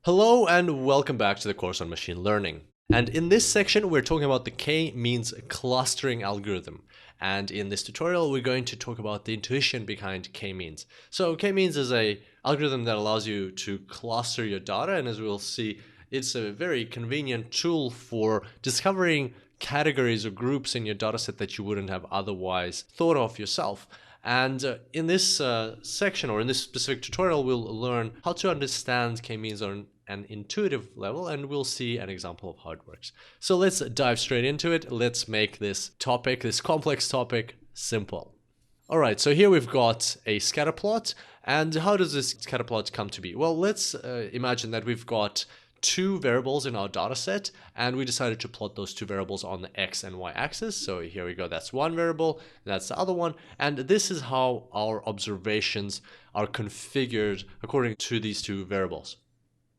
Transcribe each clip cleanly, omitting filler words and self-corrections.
Hello and welcome back to the course on machine learning. And in this section, we're talking about the k-means clustering algorithm. And in this tutorial, we're going to talk about the intuition behind k-means. So k-means is an algorithm that allows you to cluster your data. And as we'll see, it's a very convenient tool for discovering categories or groups in your dataset that you wouldn't have otherwise thought of yourself. And in this section, or in this specific tutorial, we'll learn how to understand k-means on an intuitive level, and we'll see an example of how it works. So let's dive straight into it. Let's make this topic, this complex topic, simple. All right, so here we've got a scatter plot. And how does this scatter plot come to be? Well, let's imagine that we've got two variables in our data set, and we decided to plot those two variables on the x and y axis. So here we go, that's one variable, that's the other one, and this is how our observations are configured according to these two variables.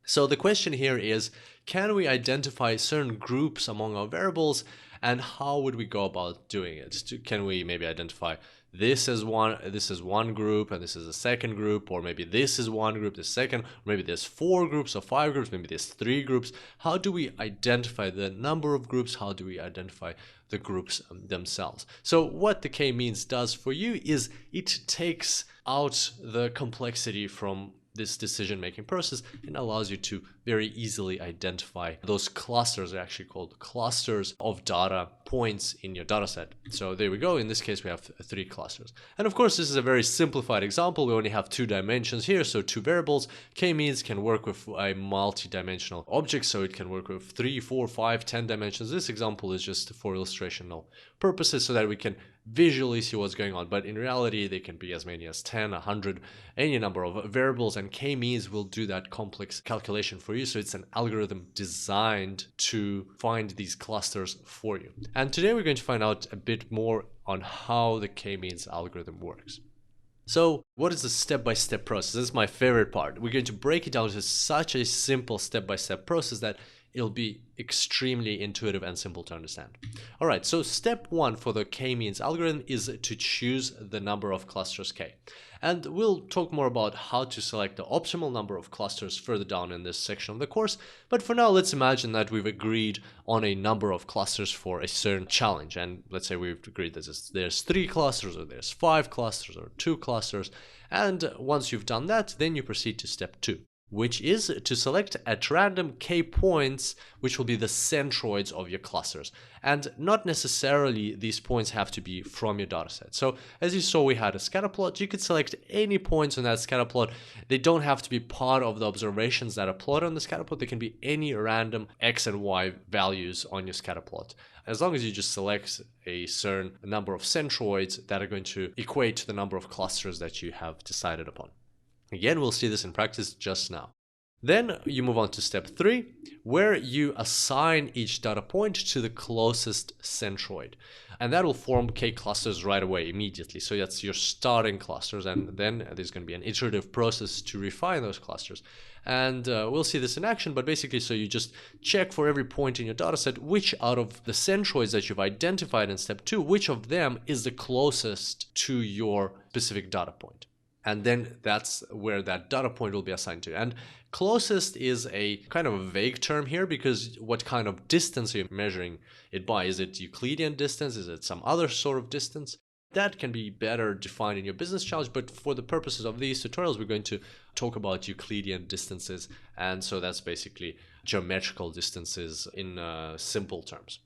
So the question here is, can we identify certain groups among our variables, and how would we go about doing it? Can we maybe identify this is one group and this is a second group, or maybe this is one group, the second, or maybe there's 4 groups or 5 groups, maybe there's 3 groups. How do we identify the number of groups? How do we identify the groups themselves? So what the k-means does for you is it takes out the complexity from this decision-making process and allows you to very easily identify those clusters. They're actually called clusters of data points in your data set. So there we go. In this case, we have 3 clusters. And of course, this is a very simplified example. We only have 2 dimensions here, so 2 variables. K-means can work with a multi-dimensional object, so it can work with 3, 4, 5, 10 dimensions. This example is just for illustrational purposes so that we can visually see what's going on, but in reality they can be as many as 10, 100, any number of variables, and k-means will do that complex calculation for you. So it's an algorithm designed to find these clusters for you. And today we're going to find out a bit more on how the k-means algorithm works. So what is the step-by-step process? This is my favorite part. We're going to break it down to such a simple step-by-step process that it'll be extremely intuitive and simple to understand. All right, so step 1 for the k-means algorithm is to choose the number of clusters k. And we'll talk more about how to select the optimal number of clusters further down in this section of the course. But for now, let's imagine that we've agreed on a number of clusters for a certain challenge. And let's say we've agreed that there's 3 clusters, or there's 5 clusters, or 2 clusters. And once you've done that, then you proceed to step 2. Which is to select at random k points, which will be the centroids of your clusters. And not necessarily these points have to be from your dataset. So as you saw, we had a scatter plot. You could select any points on that scatter plot. They don't have to be part of the observations that are plotted on the scatter plot. They can be any random x and y values on your scatter plot, as long as you just select a certain number of centroids that are going to equate to the number of clusters that you have decided upon. Again, we'll see this in practice just now. Then you move on to step 3, where you assign each data point to the closest centroid. And that will form k clusters right away, immediately. So that's your starting clusters, and then there's going to be an iterative process to refine those clusters. And we'll see this in action, but basically, so you just check for every point in your dataset, which out of the centroids that you've identified in step 2, which of them is the closest to your specific data point. And then that's where that data point will be assigned to. And closest is a kind of a vague term here, because what kind of distance are you measuring it by? Is it Euclidean distance? Is it some other sort of distance? That can be better defined in your business challenge, but for the purposes of these tutorials, we're going to talk about Euclidean distances. And so that's basically geometrical distances in simple terms.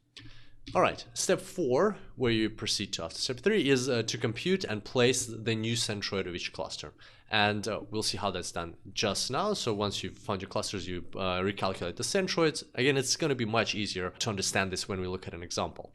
All right, step 4, where you proceed to after step 3, is to compute and place the new centroid of each cluster. And we'll see how that's done just now. So once you've found your clusters, you recalculate the centroids. Again, it's going to be much easier to understand this when we look at an example.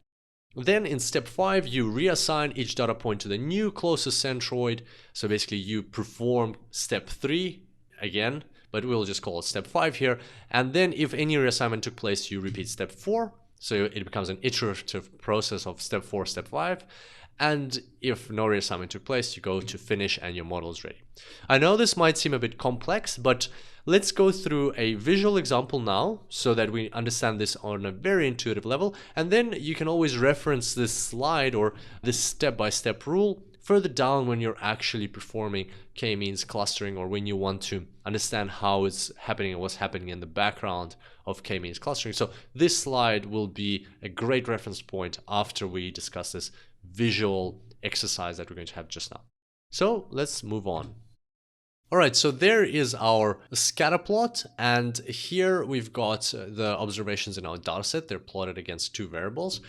Then in step 5, you reassign each data point to the new closest centroid. So basically, you perform step 3 again, but we'll just call it step 5 here. And then if any reassignment took place, you repeat step 4. So it becomes an iterative process of step 4, step 5. And if no reassignment took place, you go to finish and your model is ready. I know this might seem a bit complex, but let's go through a visual example now so that we understand this on a very intuitive level. And then you can always reference this slide or this step-by-step rule further down when you're actually performing k-means clustering, or when you want to understand how it's happening and what's happening in the background of k-means clustering. So this slide will be a great reference point after we discuss this visual exercise that we're going to have just now. So let's move on. All right, so there is our scatter plot, and here we've got the observations in our dataset. They're plotted against two variables.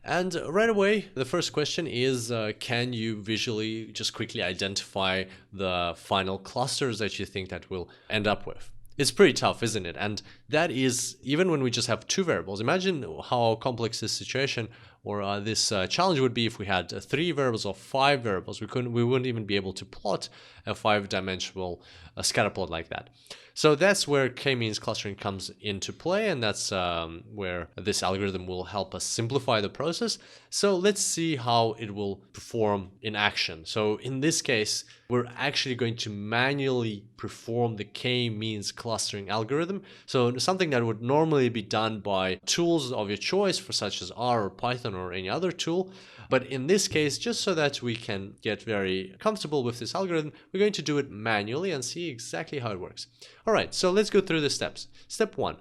And right away, the first question is, can you visually just quickly identify the final clusters that you think that we'll end up with? It's pretty tough, isn't it? And that is even when we just have two variables. Imagine how complex this situation or this challenge would be if we had 3 variables or 5 variables. We wouldn't even be able to plot a 5-dimensional scatter plot like that. So that's where k-means clustering comes into play, and that's where this algorithm will help us simplify the process. So let's see how it will perform in action. So in this case, we're actually going to manually perform the k-means clustering algorithm. So something that would normally be done by tools of your choice, for such as R or Python or any other tool. But in this case, just so that we can get very comfortable with this algorithm, we're going to do it manually and see exactly how it works. All right, so let's go through the steps. Step 1,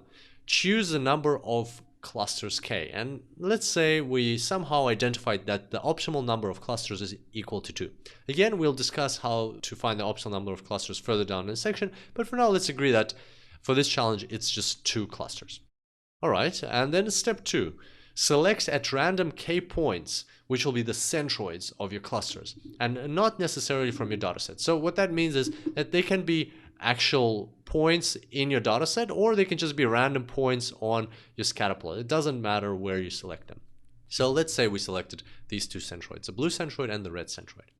choose the number of clusters k. And let's say we somehow identified that the optimal number of clusters is equal to 2. Again, we'll discuss how to find the optimal number of clusters further down in the section, but for now, let's agree that for this challenge, it's just 2 clusters. All right, and then step 2. Select at random k points, which will be the centroids of your clusters, and not necessarily from your dataset. So what that means is that they can be actual points in your dataset, or they can just be random points on your scatter plot. It doesn't matter where you select them. So let's say we selected these 2 centroids, the blue centroid and the red centroid.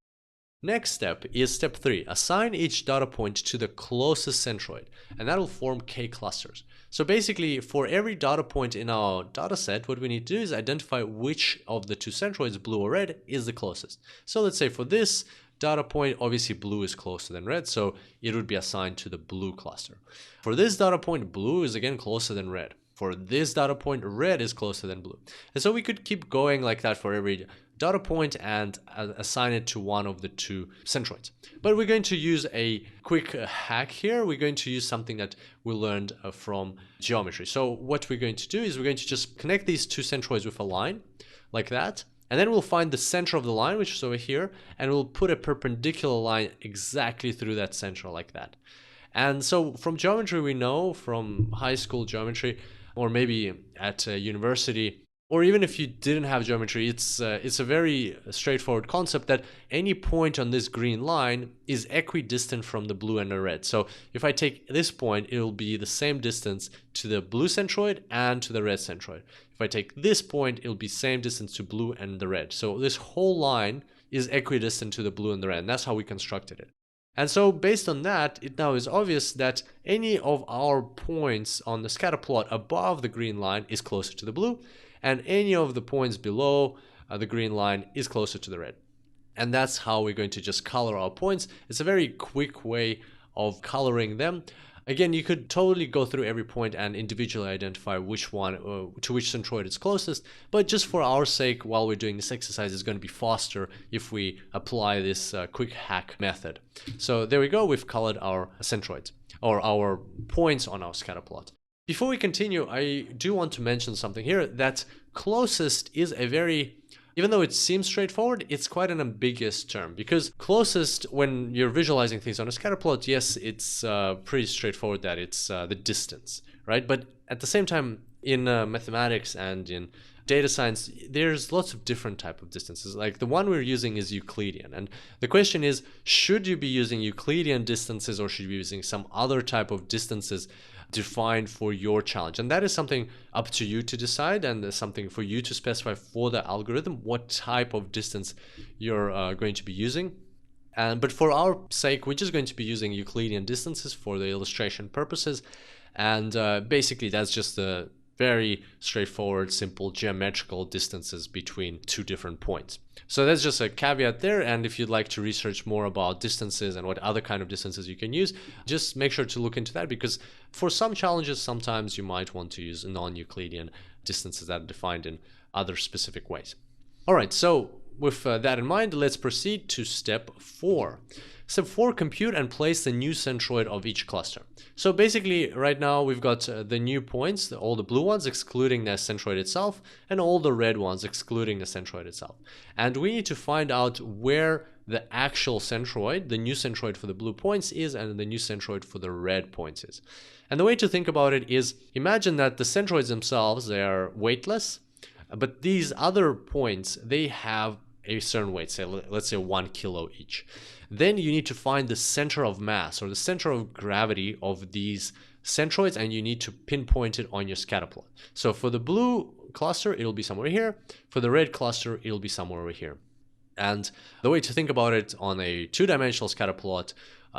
Next step is step 3. Assign each data point to the closest centroid, and that will form k clusters. So basically, for every data point in our dataset, what we need to do is identify which of the 2 centroids, blue or red, is the closest. So let's say for this data point, obviously blue is closer than red, so it would be assigned to the blue cluster. For this data point, blue is again closer than red. For this data point, red is closer than blue. And so we could keep going like that for every data point and assign it to one of the 2 centroids. But we're going to use a quick hack here. We're going to use something that we learned from geometry. So what we're going to do is we're going to just connect these 2 centroids with a line like that. And then we'll find the center of the line, which is over here, and we'll put a perpendicular line exactly through that center like that. And so from geometry, we know from high school geometry, or maybe at university, or even if you didn't have geometry, it's a very straightforward concept that any point on this green line is equidistant from the blue and the red. So if I take this point, it will be the same distance to the blue centroid and to the red centroid. If I take this point, it will be same distance to blue and the red. So this whole line is equidistant to the blue and the red, and that's how we constructed it. And so based on that, it now is obvious that any of our points on the scatter plot above the green line is closer to the blue, and any of the points below the green line is closer to the red. And that's how we're going to just color our points. It's a very quick way of coloring them. Again, you could totally go through every point and individually identify which one to which centroid it's closest, but just for our sake, while we're doing this exercise, it's going to be faster if we apply this quick hack method. So there we go, we've colored our centroids, or our points on our scatter plot. Before we continue, I do want to mention something here, that closest is a very, even though it seems straightforward, it's quite an ambiguous term, because closest, when you're visualizing things on a scatter plot, yes, it's pretty straightforward that it's the distance, right? But at the same time, in mathematics and in data science, there's lots of different type of distances. Like the one we're using is Euclidean. And the question is, should you be using Euclidean distances, or should you be using some other type of distances defined for your challenge? And that is something up to you to decide, and something for you to specify for the algorithm, what type of distance you're going to be using. But for our sake, we're just going to be using Euclidean distances for the illustration purposes. And basically, that's just the very straightforward, simple geometrical distances between 2 different points. So that's just a caveat there. And if you'd like to research more about distances and what other kind of distances you can use, just make sure to look into that, because for some challenges, sometimes you might want to use non-Euclidean distances that are defined in other specific ways. All right, so with that in mind, let's proceed to step 4. Step 4, compute and place the new centroid of each cluster. So basically, right now we've got the new points, all the blue ones excluding the centroid itself, and all the red ones excluding the centroid itself. And we need to find out where the actual centroid, the new centroid for the blue points is, and the new centroid for the red points is. And the way to think about it is, imagine that the centroids themselves, they are weightless, but these other points, they have a certain weight, say, let's say 1 kilo each. Then you need to find the center of mass, or the center of gravity of these centroids, and you need to pinpoint it on your scatter plot. So for the blue cluster, it'll be somewhere here. For the red cluster, it'll be somewhere over here. And the way to think about it on a 2-dimensional scatter plot,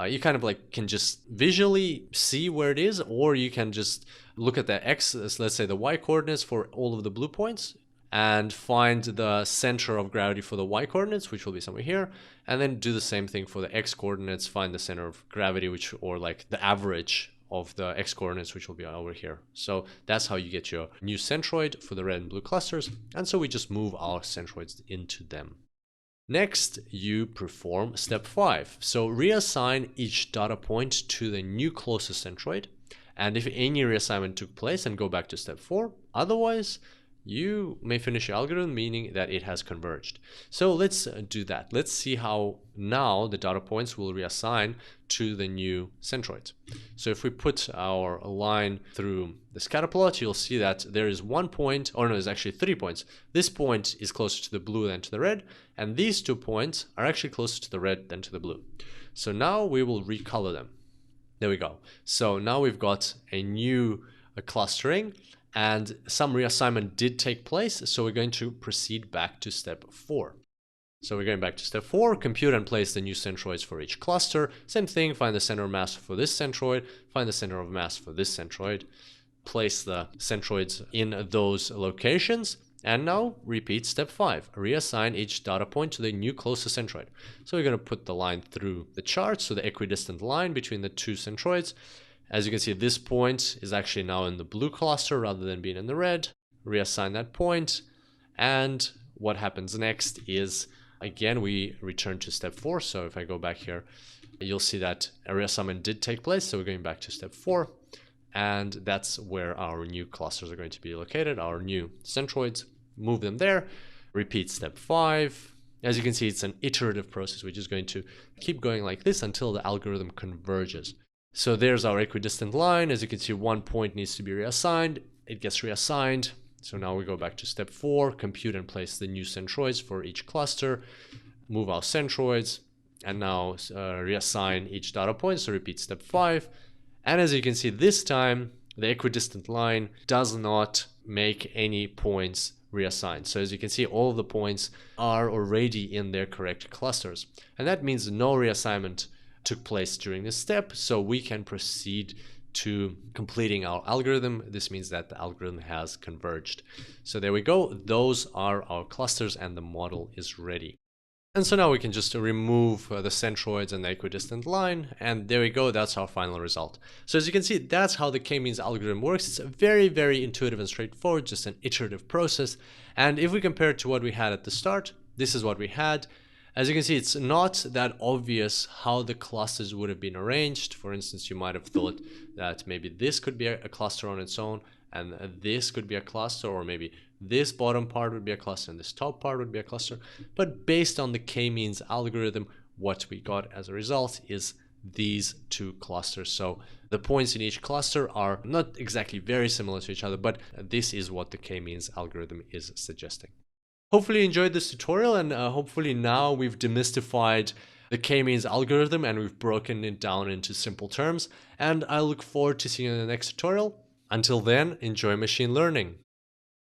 you kind of like can just visually see where it is, or you can just look at the x, let's say the y coordinates for all of the blue points, and find the center of gravity for the y coordinates, which will be somewhere here, and then do the same thing for the x coordinates, find the center of gravity, which, or like the average of the x coordinates, which will be over here. So that's how you get your new centroid for the red and blue clusters. And so we just move our centroids into them. Next, you perform step 5. So reassign each data point to the new closest centroid. And if any reassignment took place, then go back to step 4. Otherwise, you may finish your algorithm, meaning that it has converged. So let's do that. Let's see how now the data points will reassign to the new centroids. So if we put our line through the scatter plot, you'll see that there is 1 point, or no, there's actually 3 points. This point is closer to the blue than to the red, and these 2 points are actually closer to the red than to the blue. So now we will recolor them. There we go. So now we've got a new clustering, and some reassignment did take place, so we're going to proceed back to step 4. So we're going back to step 4, compute and place the new centroids for each cluster. Same thing, find the center of mass for this centroid, find the center of mass for this centroid, place the centroids in those locations, and now repeat step 5, reassign each data point to the new closest centroid. So we're going to put the line through the chart, so the equidistant line between the two centroids. As you can see, this point is actually now in the blue cluster rather than being in the red. Reassign that point. And what happens next is, again, we return to step 4. So if I go back here, you'll see that a reassignment did take place. So we're going back to step 4. And that's where our new clusters are going to be located, our new centroids. Move them there. Repeat step 5. As you can see, it's an iterative process, which is going to keep going like this until the algorithm converges. So there's our equidistant line. As you can see, 1 point needs to be reassigned. It gets reassigned. So now we go back to step 4, compute and place the new centroids for each cluster, move our centroids, and now reassign each data point. So repeat step 5. And as you can see, this time, the equidistant line does not make any points reassigned. So as you can see, all of the points are already in their correct clusters. And that means no reassignment took place during this step, so we can proceed to completing our algorithm. This means that the algorithm has converged. So there we go. Those are our clusters and the model is ready. And so now we can just remove the centroids and the equidistant line, and there we go. That's our final result. So as you can see, that's how the k-means algorithm works. It's very, very intuitive and straightforward, just an iterative process. And if we compare it to what we had at the start, this is what we had. As you can see, it's not that obvious how the clusters would have been arranged. For instance, you might have thought that maybe this could be a cluster on its own, and this could be a cluster, or maybe this bottom part would be a cluster and this top part would be a cluster. But based on the k-means algorithm, what we got as a result is these 2 clusters. So the points in each cluster are not exactly very similar to each other, but this is what the k-means algorithm is suggesting. Hopefully you enjoyed this tutorial, and hopefully now we've demystified the k-means algorithm and we've broken it down into simple terms. And I look forward to seeing you in the next tutorial. Until then, enjoy machine learning.